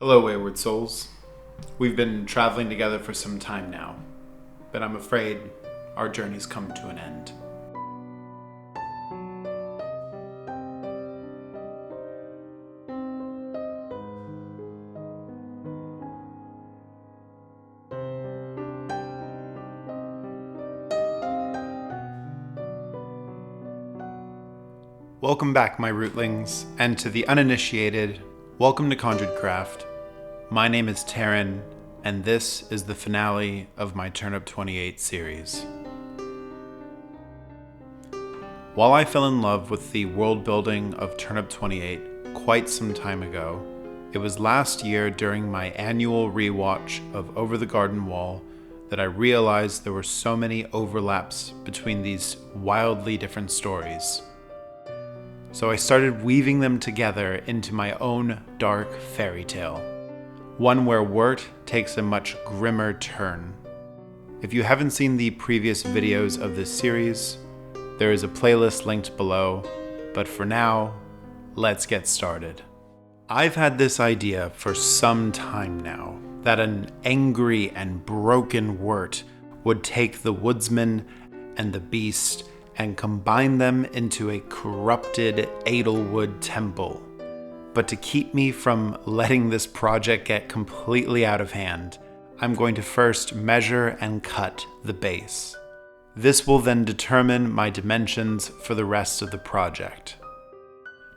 Hello, Wayward Souls. We've been traveling together for some time now, but I'm afraid our journey's come to an end. Welcome back, my rootlings, and to the uninitiated, welcome to conjuredcraft. My name is Taryn, and this is the finale of my Turnip28 series. While I fell in love with the world building of Turnip28 quite some time ago, it was last year during my annual rewatch of Over the Garden Wall that I realized there were so many overlaps between these wildly different stories. So I started weaving them together into my own dark fairy tale, one where Wirt takes a much grimmer turn. If you haven't seen the previous videos of this series, there is a playlist linked below, but for now, let's get started. I've had this idea for some time now, that an angry and broken Wirt would take the woodsman and the beast and combine them into a corrupted Edelwood temple. But to keep me from letting this project get completely out of hand, I'm going to first measure and cut the base. This will then determine my dimensions for the rest of the project.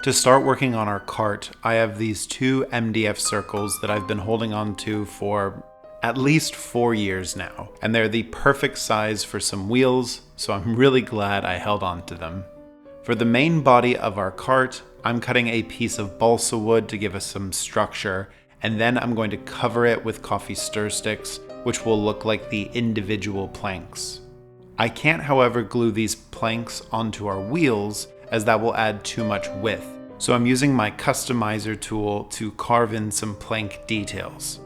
To start working on our cart, I have these two MDF circles that I've been holding on to for at least 4 years now, and they're the perfect size for some wheels, so I'm really glad I held on to them. For the main body of our cart, I'm cutting a piece of balsa wood to give us some structure, and then I'm going to cover it with coffee stir sticks, which will look like the individual planks. I can't, however, glue these planks onto our wheels, as that will add too much width, so I'm using my customizer tool to carve in some plank details.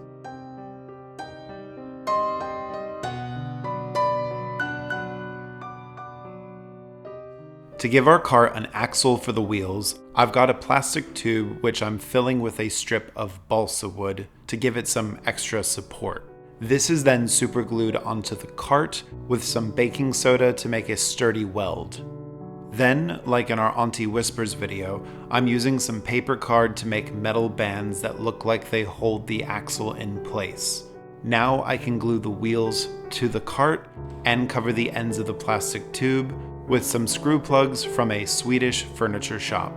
To give our cart an axle for the wheels, I've got a plastic tube which I'm filling with a strip of balsa wood to give it some extra support. This is then superglued onto the cart with some baking soda to make a sturdy weld. Then, like in our Auntie Whispers video, I'm using some paper card to make metal bands that look like they hold the axle in place. Now I can glue the wheels to the cart and cover the ends of the plastic tube with some screw plugs from a Swedish furniture shop.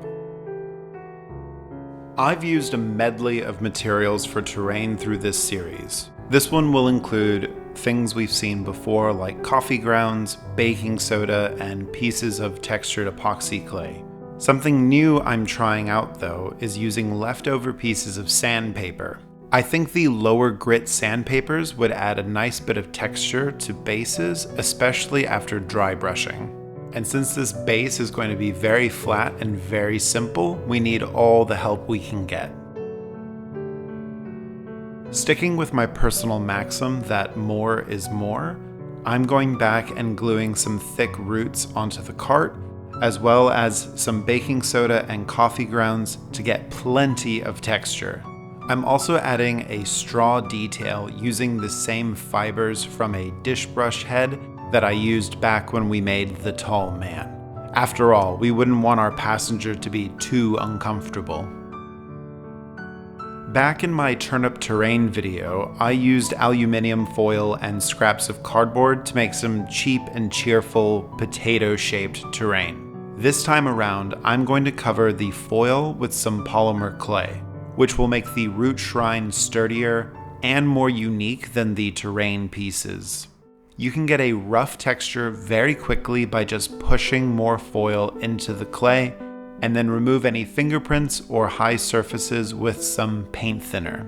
I've used a medley of materials for terrain through this series. This one will include things we've seen before like coffee grounds, baking soda, and pieces of textured epoxy clay. Something new I'm trying out though is using leftover pieces of sandpaper. I think the lower grit sandpapers would add a nice bit of texture to bases, especially after dry brushing. And since this base is going to be very flat and very simple, we need all the help we can get. Sticking with my personal maxim that more is more, I'm going back and gluing some thick roots onto the cart, as well as some baking soda and coffee grounds to get plenty of texture. I'm also adding a straw detail using the same fibers from a dish brush head that I used back when we made the tall man. After all, we wouldn't want our passenger to be too uncomfortable. Back in my turnip terrain video, I used aluminium foil and scraps of cardboard to make some cheap and cheerful potato-shaped terrain. This time around, I'm going to cover the foil with some polymer clay, which will make the root shrine sturdier and more unique than the terrain pieces. You can get a rough texture very quickly by just pushing more foil into the clay and then remove any fingerprints or high surfaces with some paint thinner.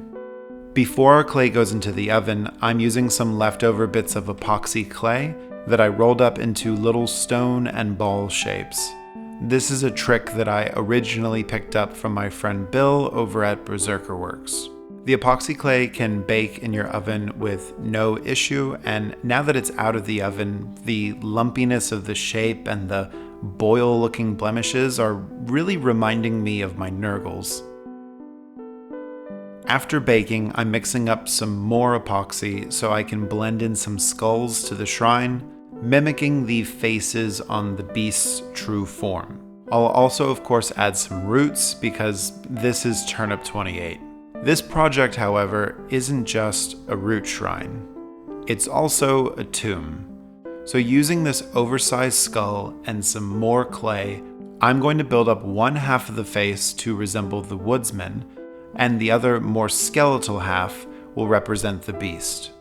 Before our clay goes into the oven, I'm using some leftover bits of epoxy clay that I rolled up into little stone and ball shapes. This is a trick that I originally picked up from my friend Bill over at Berserker Works. The epoxy clay can bake in your oven with no issue, and now that it's out of the oven, the lumpiness of the shape and the boil-looking blemishes are really reminding me of my Nurgles. After baking, I'm mixing up some more epoxy so I can blend in some skulls to the shrine, mimicking the faces on the beast's true form. I'll also, of course, add some roots because this is Turnip28. This project, however, isn't just a root shrine. It's also a tomb. So using this oversized skull and some more clay, I'm going to build up one half of the face to resemble the woodsman, and the other more skeletal half will represent the beast.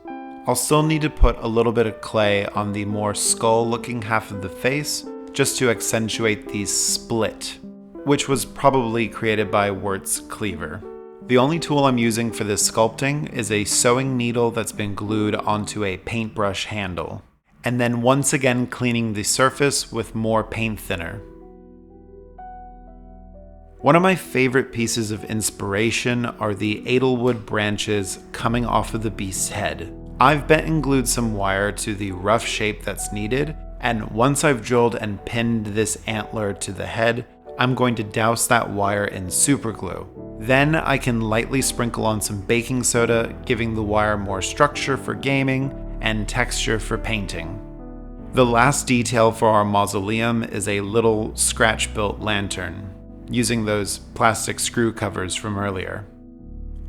I'll still need to put a little bit of clay on the more skull-looking half of the face just to accentuate the split, which was probably created by Wirt's cleaver. The only tool I'm using for this sculpting is a sewing needle that's been glued onto a paintbrush handle, and then once again cleaning the surface with more paint thinner. One of my favorite pieces of inspiration are the edelwood branches coming off of the beast's head. I've bent and glued some wire to the rough shape that's needed, and once I've drilled and pinned this antler to the head, I'm going to douse that wire in superglue. Then I can lightly sprinkle on some baking soda, giving the wire more structure for gaming and texture for painting. The last detail for our mausoleum is a little scratch-built lantern, using those plastic screw covers from earlier.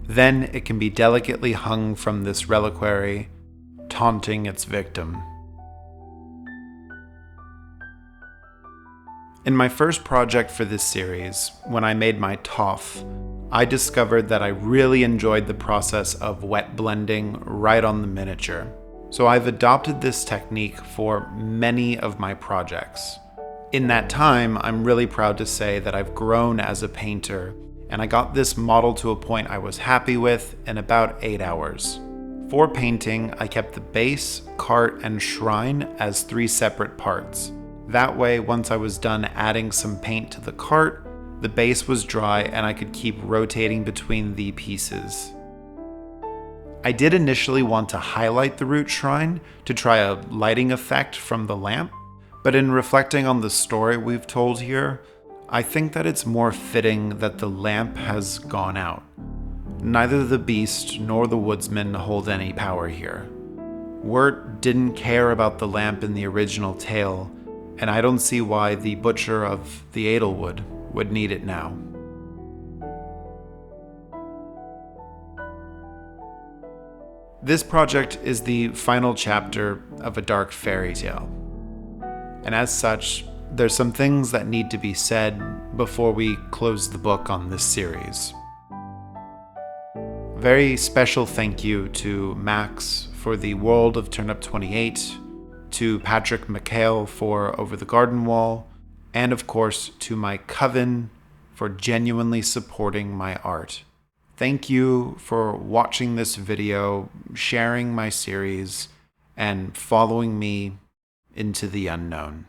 Then it can be delicately hung from this reliquary, taunting its victim. In my first project for this series, when I made my toff, I discovered that I really enjoyed the process of wet blending right on the miniature. So I've adopted this technique for many of my projects. In that time, I'm really proud to say that I've grown as a painter, and I got this model to a point I was happy with in about 8 hours. For painting, I kept the base, cart, and shrine as 3 separate parts. That way, once I was done adding some paint to the cart, the base was dry and I could keep rotating between the pieces. I did initially want to highlight the root shrine to try a lighting effect from the lamp, but in reflecting on the story we've told here, I think that it's more fitting that the lamp has gone out. Neither the beast nor the woodsman hold any power here. Wirt didn't care about the lamp in the original tale, and I don't see why the butcher of the edelwood would need it now. This project is the final chapter of a dark fairy tale. And as such, there's some things that need to be said before we close the book on this series. Very special thank you to Max for the world of Turnip28, to Patrick McHale for Over the Garden Wall, and of course to my coven for genuinely supporting my art. Thank you for watching this video, sharing my series, and following me into the unknown.